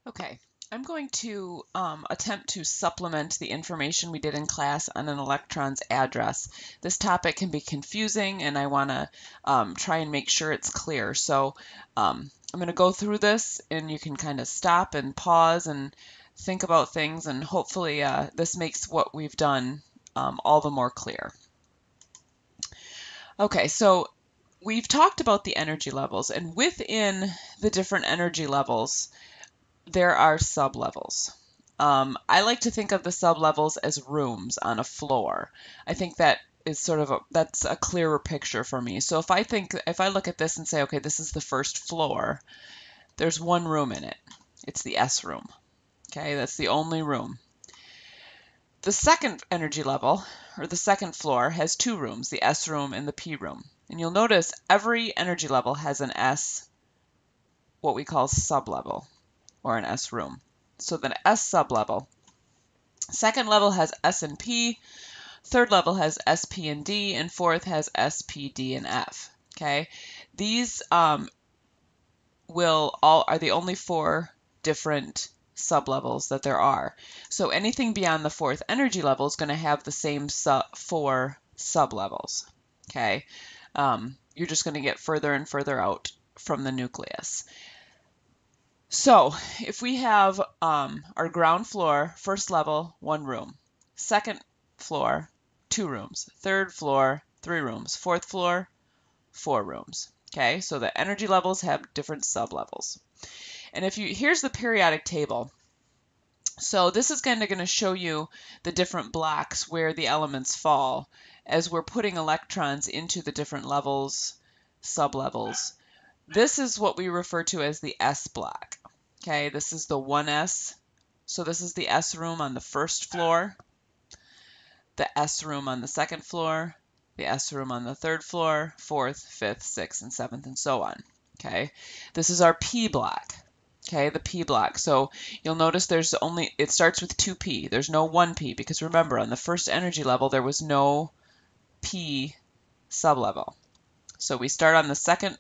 Okay, I'm going to attempt to supplement the information we did in class on an electron's address. This topic can be confusing and I want to try and make sure it's clear. So I'm going to go through this and you can kind of stop and pause and think about things, and hopefully this makes what we've done all the more clear. Okay, so we've talked about the energy levels, and within the different energy levels, there are sublevels. I like to think of the sublevels as rooms on a floor. I think that is that's a clearer picture for me. So if I look at this and say, okay, this is the first floor, there's one room in it. It's the S room. Okay, that's the only room. The second energy level, or the second floor, has two rooms, the S room and the P room. And you'll notice every energy level has an S, what we call sublevel, or an S room. So the S sublevel. Second level has S and P, third level has SP and D, and fourth has SP, D, and F. Okay, these are the only four different sublevels that there are. So anything beyond the fourth energy level is going to have the same four sublevels. Okay, you're just going to get further and further out from the nucleus. So if we have our ground floor, first level, one room. Second floor, two rooms. Third floor, three rooms. Fourth floor, four rooms. Okay, so the energy levels have different sublevels. And here's the periodic table. So this is kind of going to show you the different blocks where the elements fall as we're putting electrons into the different levels, sublevels. This is what we refer to as the S block. Okay, this is the 1S. So this is the S room on the first floor, the S room on the second floor, the S room on the third floor, fourth, fifth, sixth, and seventh, and so on. Okay, this is our P block. Okay, the P block. So you'll notice it starts with 2P. There's no 1P because remember, on the first energy level, there was no P sublevel. So we start on the second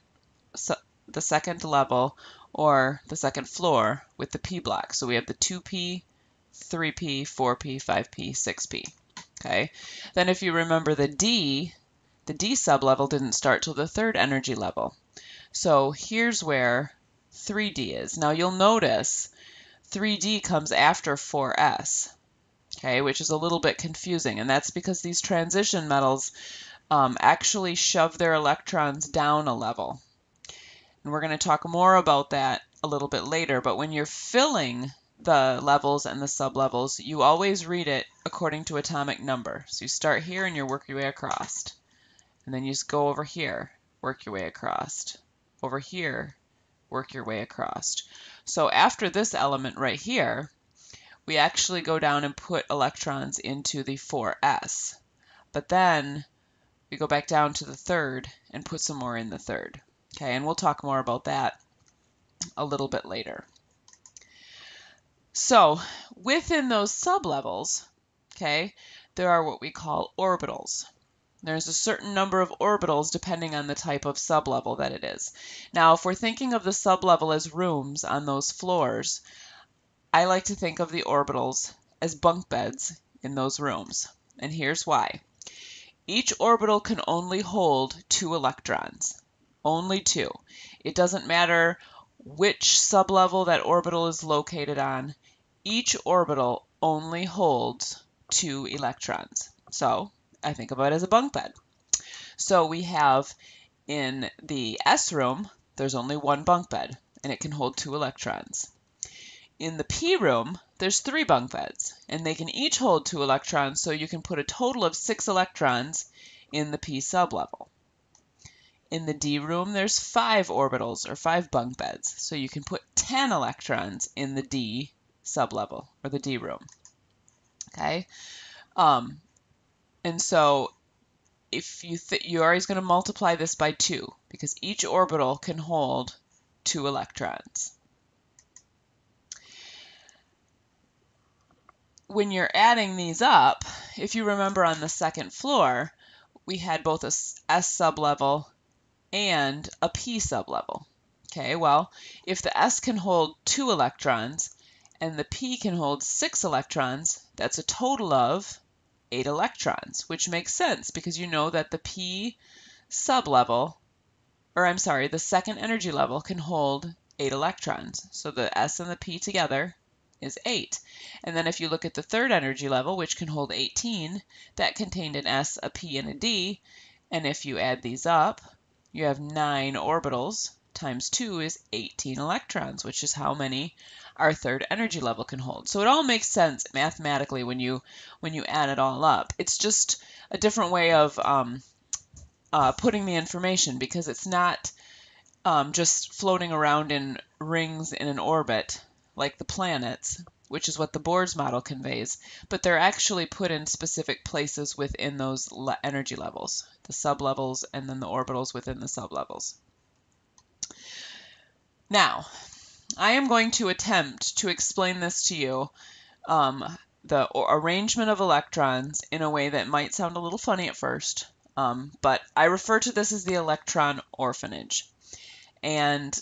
level, or the second floor, with the P block. So we have the 2P, 3P, 4P, 5P, 6P. Okay. Then if you remember the D sublevel didn't start till the third energy level. So here's where 3D is. Now you'll notice 3D comes after 4S, okay, which is a little bit confusing, and that's because these transition metals actually shove their electrons down a level. And we're going to talk more about that a little bit later, but when you're filling the levels and the sublevels, you always read it according to atomic number. So you start here and you work your way across. And then you just go over here, work your way across. Over here, work your way across. So after this element right here, we actually go down and put electrons into the 4S. But then we go back down to the third and put some more in the third. Okay, and we'll talk more about that a little bit later. So within those sublevels, okay, there are what we call orbitals. There's a certain number of orbitals depending on the type of sublevel that it is. Now, if we're thinking of the sublevel as rooms on those floors, I like to think of the orbitals as bunk beds in those rooms. And here's why. Each orbital can only hold 2 electrons. Only 2. It doesn't matter which sublevel that orbital is located on. Each orbital only holds 2 electrons. So I think of it as a bunk bed. So we have in the S room, there's only one bunk bed, and it can hold 2 electrons. In the P room, there's 3 bunk beds, and they can each hold 2 electrons, so you can put a total of 6 electrons in the P sublevel. In the D room, there's 5 orbitals, or 5 bunk beds, so you can put 10 electrons in the D sublevel, or the D room. Okay? And so if you're always going to multiply this by 2, because each orbital can hold 2 electrons. When you're adding these up, if you remember on the second floor, we had both a S sublevel and a P sublevel. Okay, well, if the S can hold 2 electrons, and the p can hold 6 electrons, that's a total of 8 electrons, which makes sense because you know that the p sublevel, or I'm sorry, the second energy level can hold 8 electrons. So the s and the p together is 8. And then if you look at the third energy level, which can hold 18, that contained an s, a p, and a d. And if you add these up, you have 9 orbitals times 2 is 18 electrons, which is how many our third energy level can hold. So it all makes sense mathematically when you add it all up. It's just a different way of putting the information, because it's not just floating around in rings in an orbit like the planets, which is what the Bohr's model conveys, but they're actually put in specific places within those energy levels, the sublevels and then the orbitals within the sublevels. Now, I am going to attempt to explain this to you, the arrangement of electrons, in a way that might sound a little funny at first, but I refer to this as the electron orphanage. And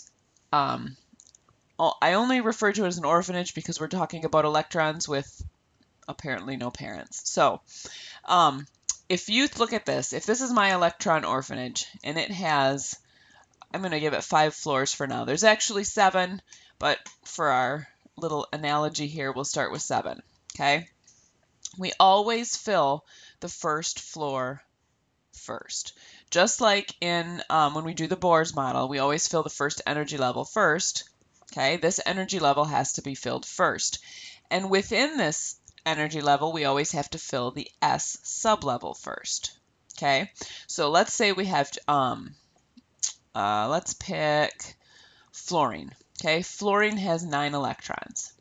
I only refer to it as an orphanage because we're talking about electrons with apparently no parents. So if you look at this, if this is my electron orphanage and it has, I'm going to give it 5 floors for now. There's actually 7, but for our little analogy here, we'll start with 7. Okay? We always fill the first floor first. Just like in when we do the Bohr's model, we always fill the first energy level first. Okay, this energy level has to be filled first. And within this energy level, we always have to fill the S sublevel first. Okay, so let's say we have, let's pick fluorine. Okay, fluorine has 9 electrons.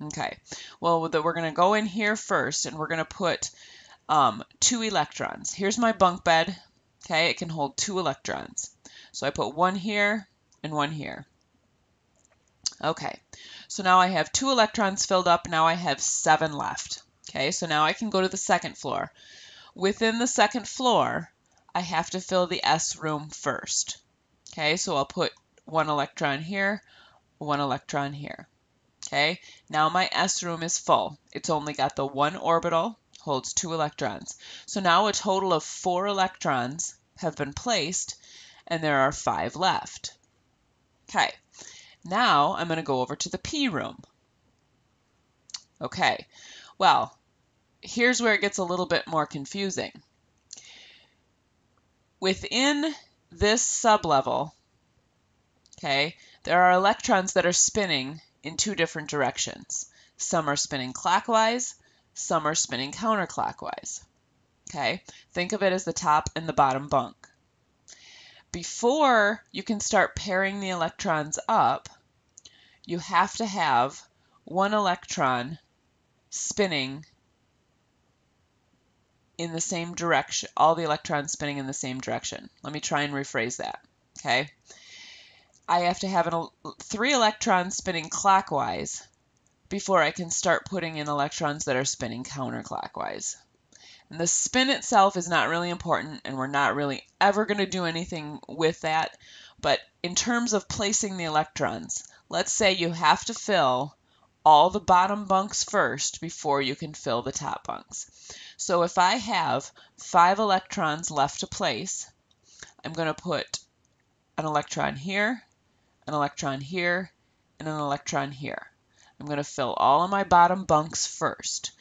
Okay, well, we're going to go in here first and we're going to put 2 electrons. Here's my bunk bed. Okay, it can hold 2 electrons. So I put 1 here and 1 here. Okay, so now I have 2 electrons filled up. Now I have 7 left. Okay, so now I can go to the second floor. Within the second floor, I have to fill the S room first. Okay, so I'll put 1 electron here, 1 electron here. Okay, now my S room is full. It's only got the 1 orbital, holds 2 electrons. So now a total of 4 electrons have been placed, and there are 5 left. Okay, now I'm going to go over to the P room. Okay, well, here's where it gets a little bit more confusing. Within this sublevel, okay, there are electrons that are spinning in 2 different directions. Some are spinning clockwise, some are spinning counterclockwise. Okay, think of it as the top and the bottom bunk. Before you can start pairing the electrons up, you have to have 1 electron spinning in the same direction, all the electrons spinning in the same direction. Let me try and rephrase that. Okay, I have to have 3 electrons spinning clockwise before I can start putting in electrons that are spinning counterclockwise. And the spin itself is not really important, and we're not really ever going to do anything with that. But in terms of placing the electrons, let's say you have to fill all the bottom bunks first before you can fill the top bunks. So if I have 5 electrons left to place, I'm going to put an electron here, an electron here, and an electron here. I'm going to fill all of my bottom bunks first.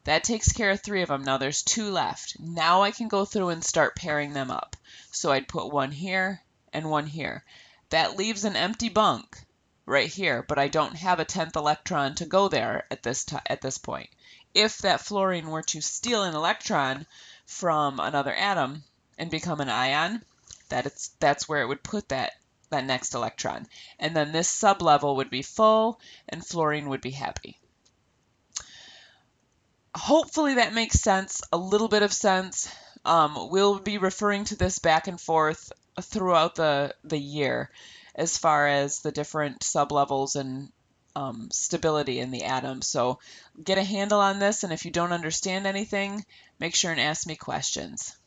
That takes care of 3 of them. Now there's 2 left. Now I can go through and start pairing them up. So I'd put 1 here and 1 here. That leaves an empty bunk right here, but I don't have a 10th electron to go there at this point. If that fluorine were to steal an electron from another atom and become an ion, that's where it would put that next electron. And then this sublevel would be full and fluorine would be happy. Hopefully that makes sense, a little bit of sense. We'll be referring to this back and forth throughout the year as far as the different sublevels and stability in the atom. So get a handle on this, and if you don't understand anything, make sure and ask me questions.